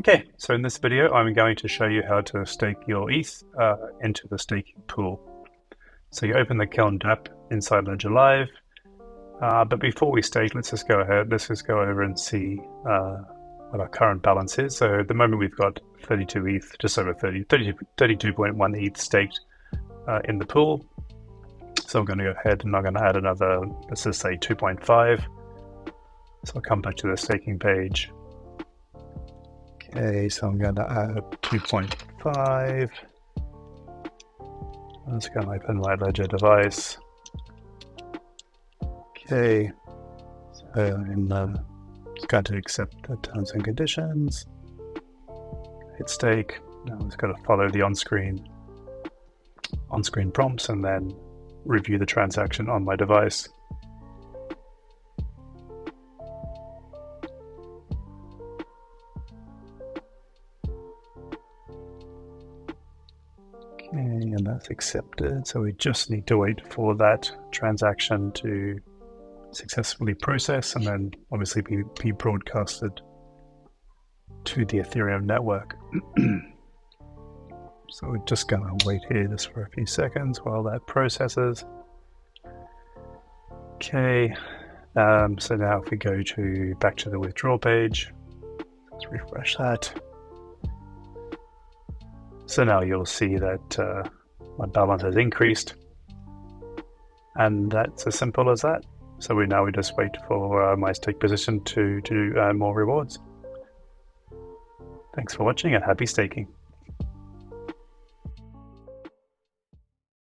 Okay, so in this video, I'm going to show you how to stake your ETH into the staking pool. So you open the Kiln app inside Ledger Live, but before we stake, let's just go over and see what our current balance is. So at the moment we've got 32 ETH, just over 32.1 ETH staked in the pool. So I'm going to go ahead and I'm going to add another, let's just say 2.5. So I'll come back to the staking page. Okay, so I'm going to add 2.5. I'm just going to open my Ledger device. Okay, so I'm just going to accept the terms and conditions. Hit stake. Now I'm just going to follow the on-screen prompts and then review the transaction on my device. Okay, and that's accepted. So we just need to wait for that transaction to successfully process and then obviously be broadcasted to the Ethereum network. So we're just going to wait here just for a few seconds while that processes. Okay, so now if we go back to the withdrawal page, let's refresh that. So now you'll see that my balance has increased, and that's as simple as that. So we just wait for my stake position to earn more rewards. Thanks for watching and happy staking.